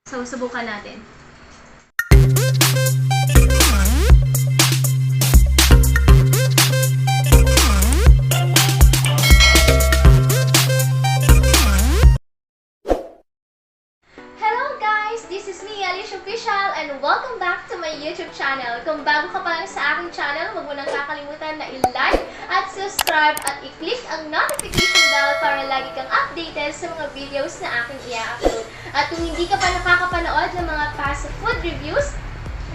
So, subukan natin. Hello guys! This is me, alieashlasic, and welcome back to my YouTube channel. Kung bago ka pa lang sa aking channel, huwag mo nang kakalimutan na i-like at subscribe at i-click ang notification bell para lagi kang updated sa mga videos na aking i-upload. At kung hindi ka pa nakakapanood ng mga past food reviews,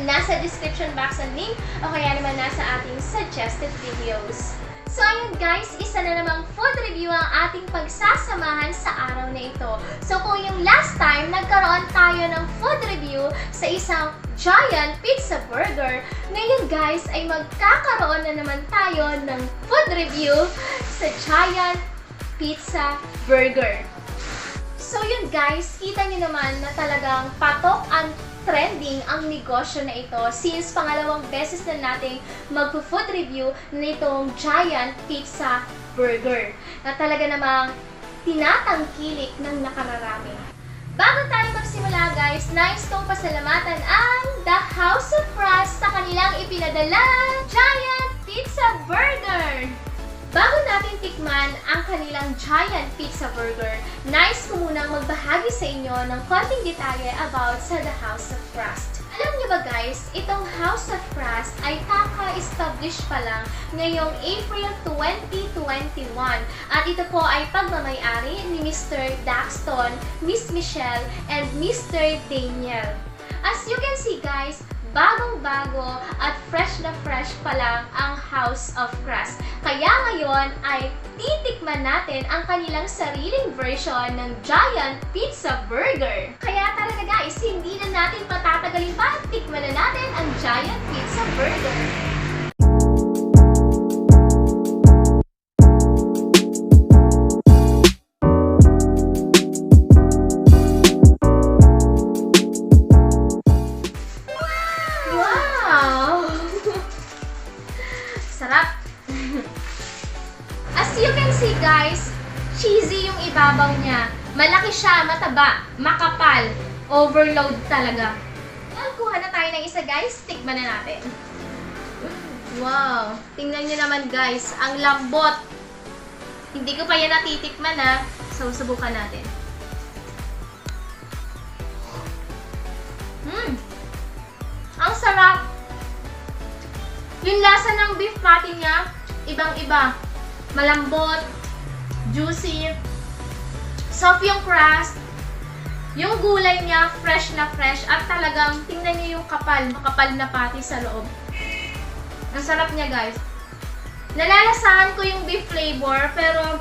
nasa description box ang link o kaya naman nasa ating suggested videos. So ayun guys, isa na namang food review ang ating pagsasamahan sa araw na ito. So kung yung last time, nagkaroon tayo ng food review sa isang giant pizza burger, ngayon guys ay magkakaroon na naman tayo ng food review sa giant pizza burger. So yun guys, kita nyo naman na talagang patok ang trending ang negosyo na ito since pangalawang beses na nating magpo-food review nitong giant pizza burger na talaga namang tinatangkilik ng nakararami. Bago tayo magsimula guys, nais kong pasalamatan ang The House of Crust sa kanilang ipinadalang giant pizza burger! Bago natin tikman ang kanilang giant pizza burger, nais ko munang magbahagi sa inyo ng konting detalye about sa The House of Crust. Alam niyo ba guys, itong House of Crust ay kaka-establish pa lang ngayong April 2021 at ito po ay pagmamay-ari ni Mr. Daxton, Miss Michelle, and Mr. Daniel. As you can see guys, bagong-bago at fresh na fresh pa lang ang House of Crust. Kaya ngayon ay titikman natin ang kanilang sariling version ng giant pizza burger. Kaya talaga guys, hindi na natin patatagalin pa, tikman na natin ang giant pizza burger. Sarap! As you can see guys, cheesy yung ibabaw niya. Malaki siya, mataba, makapal, overload talaga. Well, kuha na tayo ng isa guys, tikman na natin. Wow! Tingnan nyo naman guys, ang lambot. Hindi ko pa yan natitikman ha, so subukan natin. Ang sarap! Yung lasa ng beef patty niya, ibang-iba. Malambot, juicy, soft yung crust, yung gulay niya, fresh na fresh, at talagang, tingnan niyo yung kapal, makapal na patty sa loob. Ang sarap niya guys. Nalalasahan ko yung beef flavor, pero,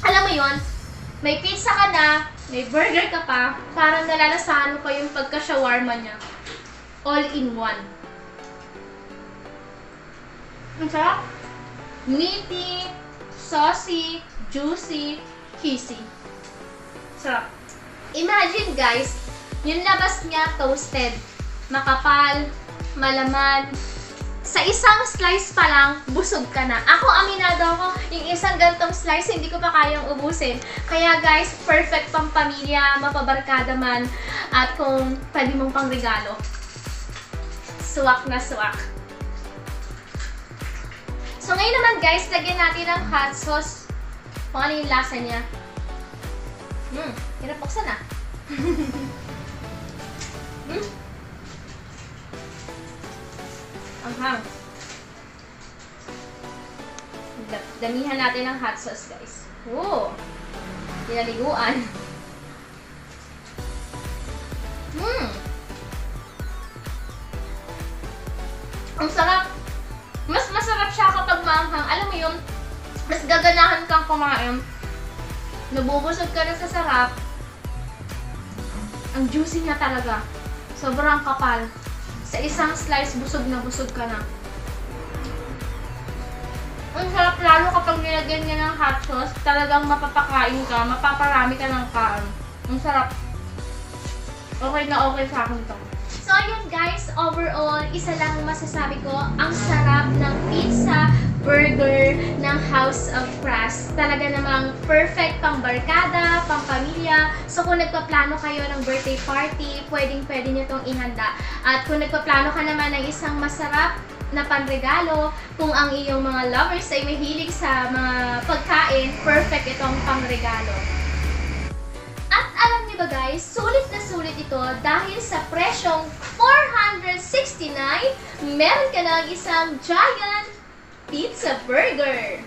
alam mo yon, may pizza ka na, may burger ka pa, parang nalalasahan mo pa yung pagka-shawarma niya. All in one. Ang sarap. Meaty, saucy, juicy, cheesy. Sarap. Imagine guys, yung labas niya toasted, makapal, malaman. Sa isang slice pa lang, busog ka na. Ako, aminado ako, yung isang gantong slice, hindi ko pa kayang ubusin. Kaya guys, perfect pang pamilya, mapabarkada man, at kung pwede mong pang regalo. Suwak na suwak. So ngayon naman guys, lagyan natin ng hot sauce. Kung ano yung lasa niya. Hirap buksan ah. Anghang. Damihan natin ng hot sauce guys. Oh! Pinaliguan. Ang sarap! Mas masarap siya kapag maanghang. Alam mo yun, mas gaganahan kang kumain. Nabubusog ka na sa sarap. Ang juicy niya talaga. Sobrang kapal. Sa isang slice, busog na busog ka na. Ang sarap lalo kapag nilagyan niya ng hot sauce. Talagang mapapakain ka, mapaparami ka ng kain. Ang sarap. Okay na okay sa akin to. So, yun guys, overall, isa lang masasabi ko, ang sarap ng pizza burger ng House of Crust. Talaga namang perfect pang barkada, pang pamilya. So kung nagpaplano kayo ng birthday party, pwede nyo itong ihanda. At kung nagpaplano ka naman ng isang masarap na panregalo, kung ang iyong mga lovers ay mahilig sa mga pagkain, perfect itong pangregalo. At alam niyo ba guys, sulit na sulit ito dahil sa presyong $469, meron ka ng isang giant pizza burger.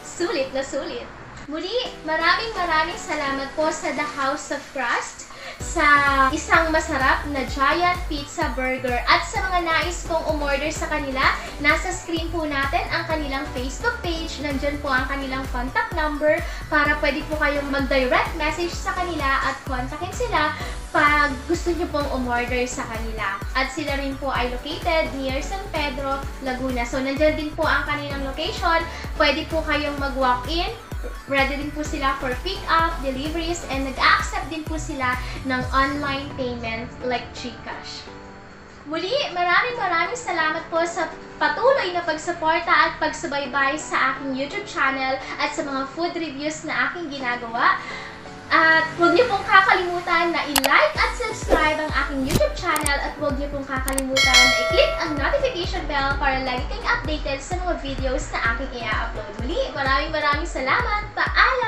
Sulit na sulit. Muli, maraming salamat po sa The House of Crust sa isang masarap na giant pizza burger. At sa mga nais pong umorder sa kanila, nasa screen po natin ang kanilang Facebook page. Nandyan po ang kanilang contact number para pwede po kayong mag-direct message sa kanila at kontakin sila pag gusto nyo pong umorder sa kanila. At sila rin po ay located near San Pedro, Laguna. So, nandyan din po ang kanilang location. Pwede po kayong mag-walk-in. Ready din po sila for pick-up, deliveries, and nag-accept din po sila ng online payment like GCash. Muli, maraming salamat po sa patuloy na pagsuporta at pagsubaybay sa aking YouTube channel at sa mga food reviews na aking ginagawa. At huwag niyo pong kakalimutan na i-like at subscribe ang aking YouTube channel at huwag niyo pong kakalimutan na i-click ang notification bell para lagi kayong updated sa mga videos na aking i-upload. Muli, maraming salamat. Paalam!